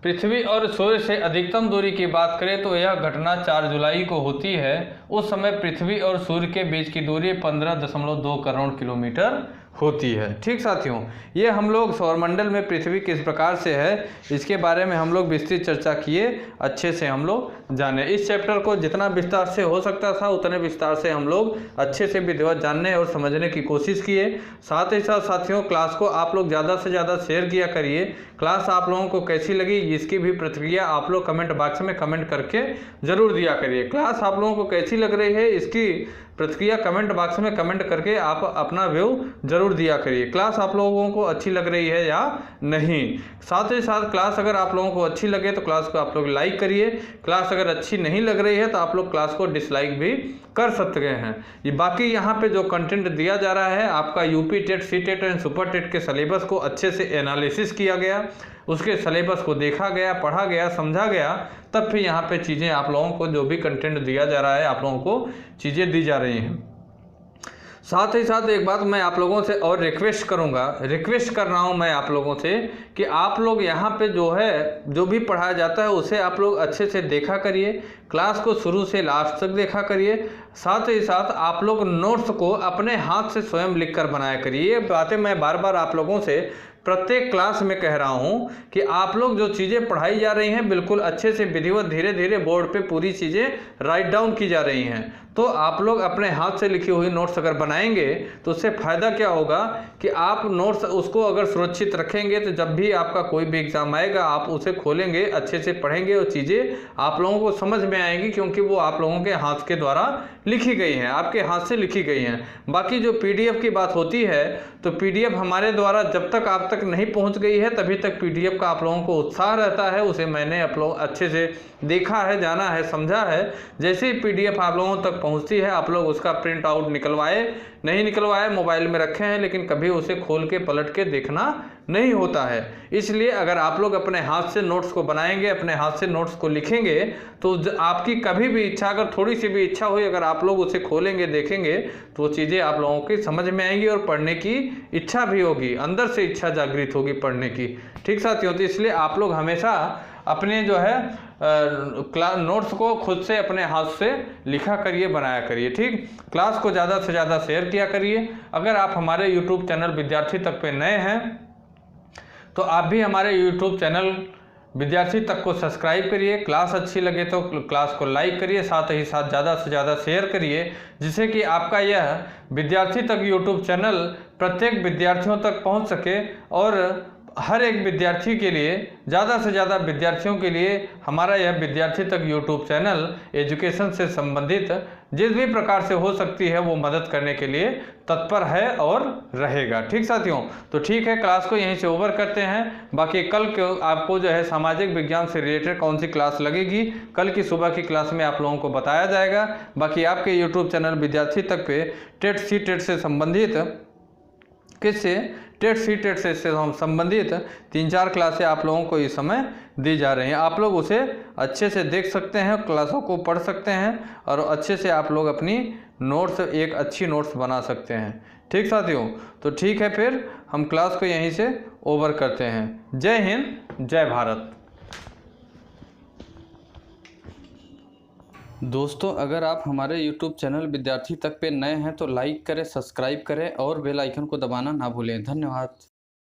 पृथ्वी और सूर्य से अधिकतम दूरी की बात करें तो यह घटना 4 जुलाई को होती है। उस समय पृथ्वी और सूर्य के बीच की दूरी 15.2 करोड़ किलोमीटर होती है। ठीक साथियों, ये हम लोग सौरमंडल में पृथ्वी किस प्रकार से है इसके बारे में हम लोग विस्तृत चर्चा किए, अच्छे से हम लोग जाने। इस चैप्टर को जितना विस्तार से हो सकता था उतने विस्तार से हम लोग अच्छे से विधिवत जानने और समझने की कोशिश किए। साथ ही साथ साथियों क्लास को आप लोग ज़्यादा से ज़्यादा शेयर किया करिए। क्लास आप लोगों को कैसी लगी इसकी भी प्रतिक्रिया आप लोग कमेंट बॉक्स में कमेंट करके ज़रूर दिया करिए। क्लास आप लोगों को कैसी लग रही है इसकी प्रतिक्रिया कमेंट बॉक्स में कमेंट करके आप अपना व्यू जरूर दिया करिए। क्लास आप लोगों को अच्छी लग रही है या नहीं। साथ ही साथ क्लास अगर आप लोगों को अच्छी लगे तो क्लास को आप लोग लाइक करिए। क्लास अगर अच्छी नहीं लग रही है तो आप लोग क्लास को डिसलाइक भी कर सकते हैं। ये बाकी यहाँ पे जो कंटेंट दिया जा रहा है आपका UP TET, C TET and super TET के सिलेबस को अच्छे से एनालिसिस किया गया, उसके सिलेबस को देखा गया, पढ़ा गया, समझा गया, तब फिर यहाँ पे चीज़ें आप लोगों को जो भी कंटेंट दिया जा रहा है आप लोगों को चीज़ें दी जा रही हैं। साथ ही साथ एक बात मैं आप लोगों से और रिक्वेस्ट कर रहा हूं मैं आप लोगों से कि आप लोग यहाँ पे जो भी पढ़ाया जाता है उसे आप लोग अच्छे से देखा करिए, क्लास को शुरू से लास्ट तक देखा करिए। साथ ही साथ आप लोग नोट्स को अपने हाथ से स्वयं लिखकर बनाया करिए। ये बातें मैं बार बार आप लोगों से प्रत्येक क्लास में कह रहा हूं कि आप लोग जो चीज़ें पढ़ाई जा रही हैं बिल्कुल अच्छे से विधिवत धीरे धीरे बोर्ड पे पूरी चीज़ें राइट डाउन की जा रही हैं। तो आप लोग अपने हाथ से लिखी हुई नोट्स अगर बनाएंगे तो उससे फ़ायदा क्या होगा कि आप नोट्स उसको अगर सुरक्षित रखेंगे तो जब भी आपका कोई भी एग्ज़ाम आएगा आप उसे खोलेंगे, अच्छे से पढ़ेंगे और चीज़ें आप लोगों को समझ में आएंगी, क्योंकि वो आप लोगों के हाथ के द्वारा लिखी गई हैं, आपके हाथ से लिखी गई हैं। बाकी जो PDF की बात होती है तो PDF हमारे द्वारा जब तक आप तक नहीं पहुंच गई है तभी तक PDF का आप लोगों को उत्साह रहता है, उसे मैंने आप लोग अच्छे से देखा है, जाना है, समझा है। जैसे ही PDF आप लोगों तक पहुंचती है आप लोग उसका प्रिंट आउट नहीं निकलवाए मोबाइल में रखे हैं, लेकिन कभी उसे खोल के पलट के देखना नहीं होता है। इसलिए अगर आप लोग अपने हाथ से नोट्स को बनाएंगे, अपने हाथ से नोट्स को लिखेंगे तो आपकी कभी भी इच्छा, अगर थोड़ी सी भी इच्छा हुई, अगर आप लोग उसे खोलेंगे देखेंगे तो वो चीज़ें आप लोगों की समझ में आएंगी और पढ़ने की इच्छा भी होगी, अंदर से इच्छा जागृत होगी पढ़ने की। ठीक साथियों, तो इसलिए आप लोग हमेशा अपने नोट्स को खुद से अपने हाथ से लिखा करिए, बनाया करिए। ठीक, क्लास को ज़्यादा से ज़्यादा शेयर किया करिए। अगर आप हमारे YouTube चैनल विद्यार्थी तक पे नए हैं तो आप भी हमारे YouTube चैनल विद्यार्थी तक को सब्सक्राइब करिए। क्लास अच्छी लगे तो क्लास को लाइक करिए, साथ ही साथ ज़्यादा से ज़्यादा शेयर करिए, जिससे कि आपका यह विद्यार्थी तक YouTube चैनल प्रत्येक विद्यार्थियों तक पहुंच सके और हर एक विद्यार्थी के लिए, ज़्यादा से ज़्यादा विद्यार्थियों के लिए हमारा यह विद्यार्थी तक YouTube चैनल एजुकेशन से संबंधित जिस भी प्रकार से हो सकती है वो मदद करने के लिए तत्पर है और रहेगा। ठीक साथियों, तो ठीक है, क्लास को यहीं से ओवर करते हैं। बाकी कल आपको सामाजिक विज्ञान से रिलेटेड कौन सी क्लास लगेगी, कल की सुबह की क्लास में आप लोगों को बताया जाएगा। बाकी आपके YouTube चैनल विद्यार्थी तक पे टेट से संबंधित टेट से संबंधित 3-4 क्लासें आप लोगों को इस समय दी जा रही हैं। आप लोग उसे अच्छे से देख सकते हैं, क्लासों को पढ़ सकते हैं और अच्छे से आप लोग अपनी एक अच्छी नोट्स बना सकते हैं। ठीक साथियों, तो ठीक है, फिर हम क्लास को यहीं से ओवर करते हैं। जय हिंद, जय भारत। दोस्तों, अगर आप हमारे YouTube चैनल विद्यार्थी तक पे नए हैं तो लाइक करें, सब्सक्राइब करें और बेल आइकन को दबाना ना भूलें। धन्यवाद।